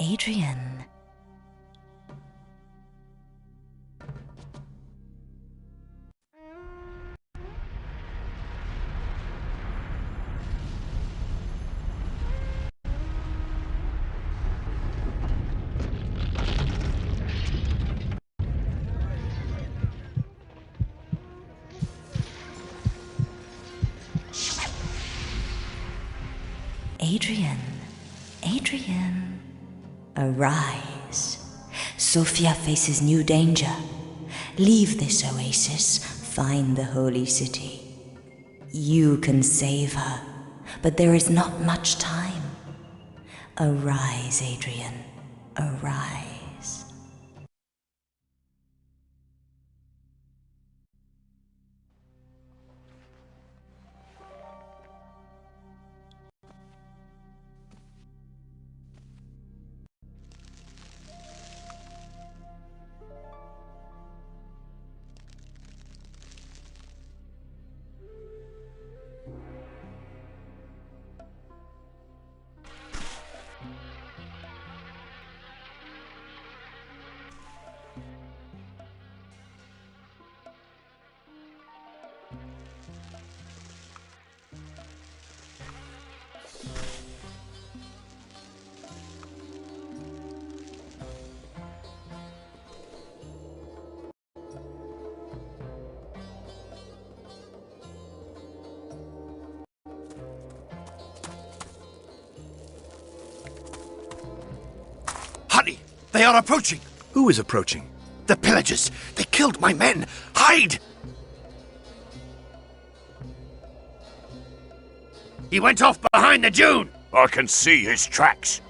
Adrian. Adrian, Adrian, arise. Sophia faces new danger. Leave this oasis, find the holy city. You can save her, but there is not much time. Arise, Adrian, arise. Hurry! They are approaching! Who is approaching? The pillagers! They killed my men! Hide! He went off behind the dune! I can see his tracks.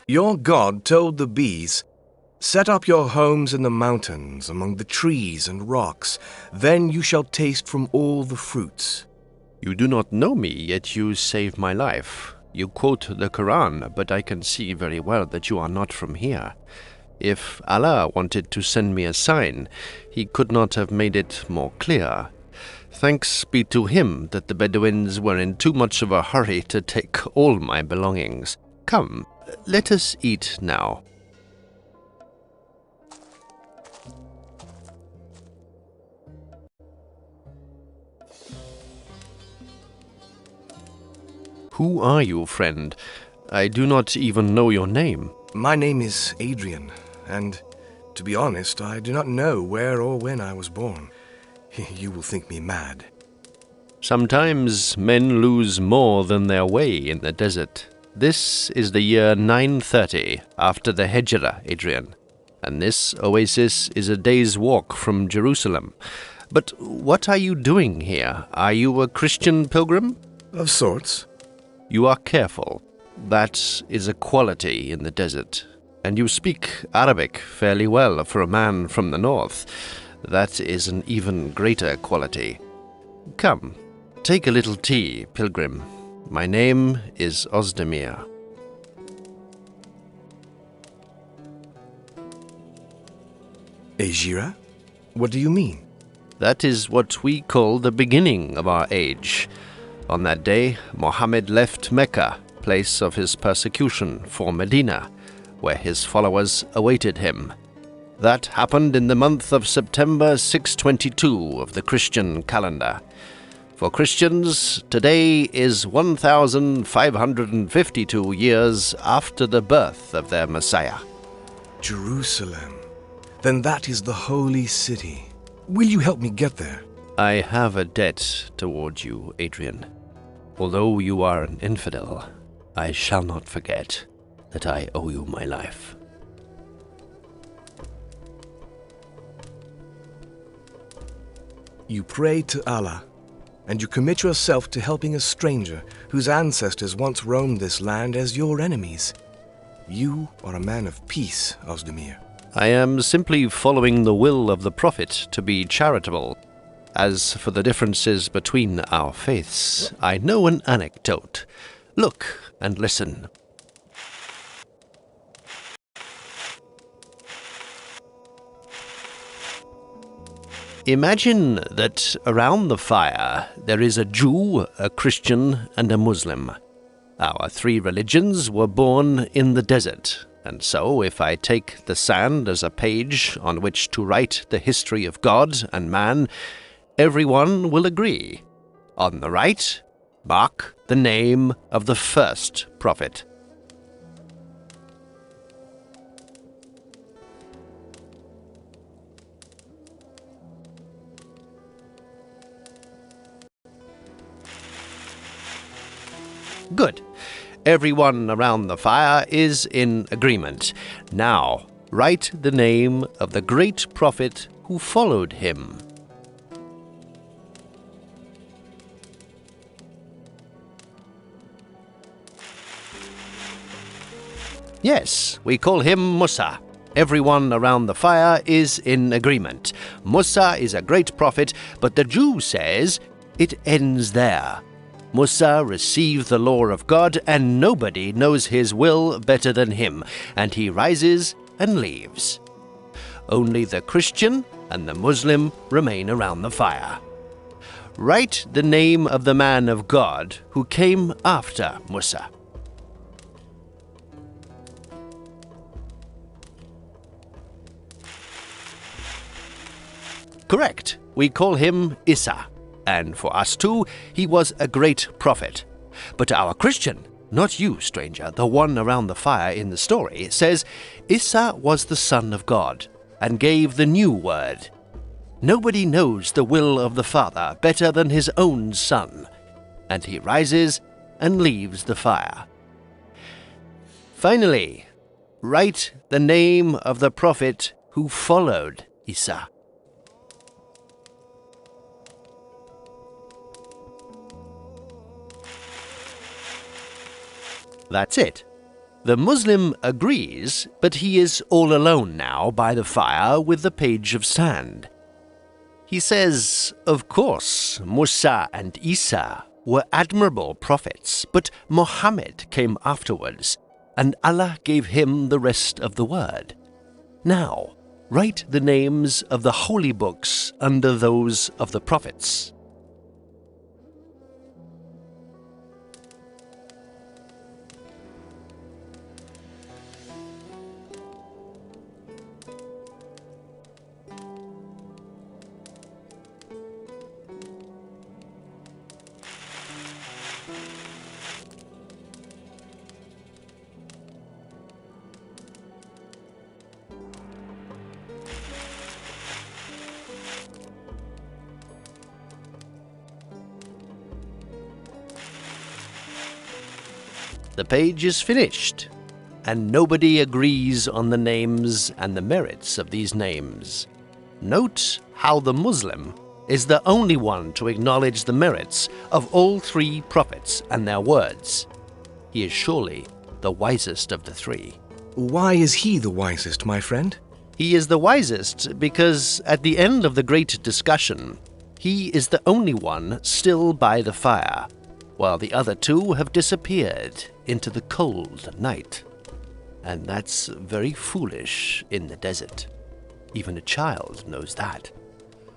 Your god told the bees, "Set up your homes in the mountains, among the trees and rocks. Then you shall taste from all the fruits." You do not know me, yet you save my life. You quote the Quran, but I can see very well that you are not from here. If Allah wanted to send me a sign, he could not have made it more clear. Thanks be to him that the Bedouins were in too much of a hurry to take all my belongings. Come, let us eat now. Who are you, friend? I do not even know your name. My name is Adrian, and to be honest, I do not know where or when I was born. You will think me mad. Sometimes men lose more than their way in the desert. This is the year 930 after the Hejra, Adrian, and this oasis is a day's walk from Jerusalem. But what are you doing here? Are you a Christian pilgrim? Of sorts. You are careful. That is a quality in the desert. And you speak Arabic fairly well for a man from the north. That is an even greater quality. Come, take a little tea, pilgrim. My name is Ozdemir. Hejra? What do you mean? That is what we call the beginning of our age. On that day, Mohammed left Mecca, place of his persecution, for Medina, where his followers awaited him. That happened in the month of September 622 of the Christian calendar. For Christians, today is 1,552 years after the birth of their Messiah. Jerusalem. Then that is the holy city. Will you help me get there? I have a debt toward you, Adrian. Although you are an infidel, I shall not forget that I owe you my life. You pray to Allah, and you commit yourself to helping a stranger whose ancestors once roamed this land as your enemies. You are a man of peace, Ozdemir. I am simply following the will of the Prophet to be charitable. As for the differences between our faiths, I know an anecdote. Look and listen. Imagine that around the fire there is a Jew, a Christian, and a Muslim. Our three religions were born in the desert, and so if I take the sand as a page on which to write the history of God and man, everyone will agree. On the right, mark the name of the first prophet. Good. Everyone around the fire is in agreement. Now, write the name of the great prophet who followed him. Yes, we call him Musa. Everyone around the fire is in agreement. Musa is a great prophet, but the Jew says it ends there. Musa received the law of God, and nobody knows his will better than him, and he rises and leaves. Only the Christian and the Muslim remain around the fire. Write the name of the man of God who came after Musa. Correct. We call him Isa. And for us too, he was a great prophet. But our Christian, not you, stranger, the one around the fire in the story, says Isa was the Son of God and gave the new word. Nobody knows the will of the Father better than his own Son. And he rises and leaves the fire. Finally, write the name of the prophet who followed Isa. That's it. The Muslim agrees, but he is all alone now by the fire with the page of sand. He says, of course, Musa and Isa were admirable prophets, but Muhammad came afterwards, and Allah gave him the rest of the word. Now, write the names of the holy books under those of the prophets. The page is finished, and nobody agrees on the names and the merits of these names. Note how the Muslim is the only one to acknowledge the merits of all three prophets and their words. He is surely the wisest of the three. Why is he the wisest, my friend? He is the wisest because at the end of the great discussion, he is the only one still by the fire, while the other two have disappeared into the cold night. And that's very foolish in the desert. Even a child knows that.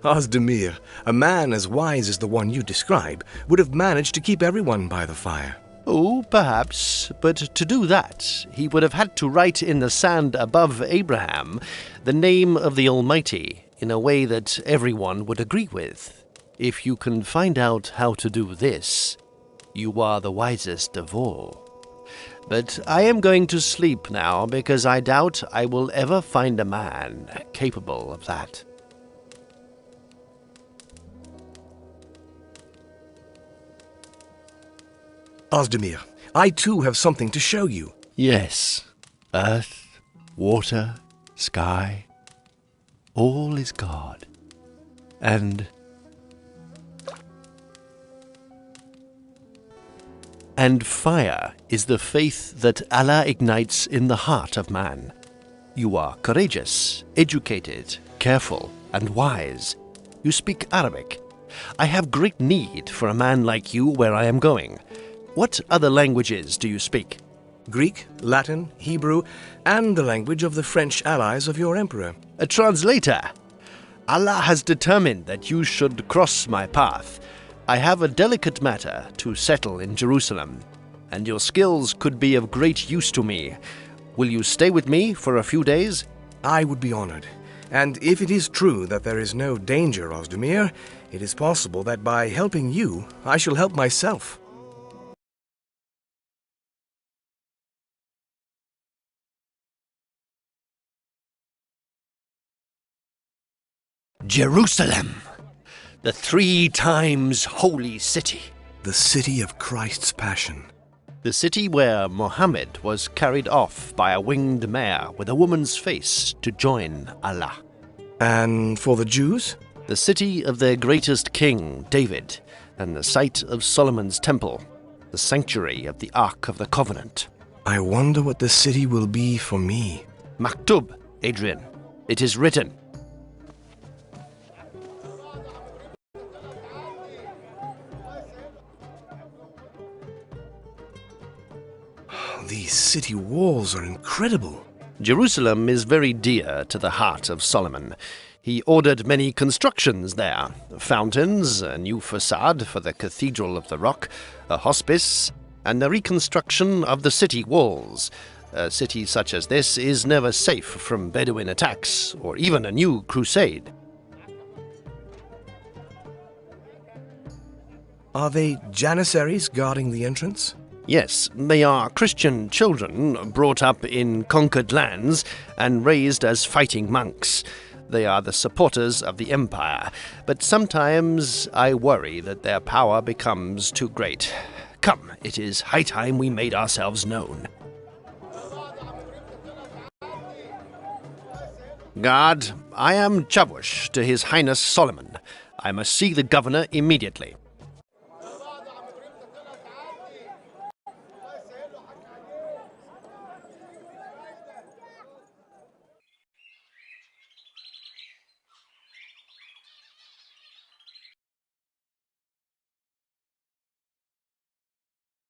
Ozdemir, a man as wise as the one you describe, would have managed to keep everyone by the fire. Oh, perhaps, but to do that, he would have had to write in the sand above Abraham the name of the Almighty in a way that everyone would agree with. If you can find out how to do this, you are the wisest of all. But I am going to sleep now because I doubt I will ever find a man capable of that. Ozdemir, I too have something to show you. Yes, earth, water, sky, all is God. And and fire is the faith that Allah ignites in the heart of man. You are courageous, educated, careful, and wise. You speak Arabic. I have great need for a man like you where I am going. What other languages do you speak? Greek, Latin, Hebrew, and the language of the French allies of your emperor. A translator. Allah has determined that you should cross my path. I have a delicate matter to settle in Jerusalem, and your skills could be of great use to me. Will you stay with me for a few days? I would be honored. And if it is true that there is no danger, Ozdemir, it is possible that by helping you, I shall help myself. Jerusalem! The 3 times holy city. The city of Christ's passion. The city where Mohammed was carried off by a winged mare with a woman's face to join Allah. And for the Jews? The city of their greatest king, David, and the site of Solomon's temple, the sanctuary of the Ark of the Covenant. I wonder what the city will be for me. Maktub, Adrian. It is written. These city walls are incredible. Jerusalem is very dear to the heart of Solomon. He ordered many constructions there. Fountains, a new facade for the Cathedral of the Rock, a hospice, and the reconstruction of the city walls. A city such as this is never safe from Bedouin attacks, or even a new crusade. Are they Janissaries guarding the entrance? Yes, they are Christian children brought up in conquered lands and raised as fighting monks. They are the supporters of the empire, but sometimes I worry that their power becomes too great. Come, it is high time we made ourselves known. Guard, I am Chavush to His Highness Solomon. I must see the governor immediately.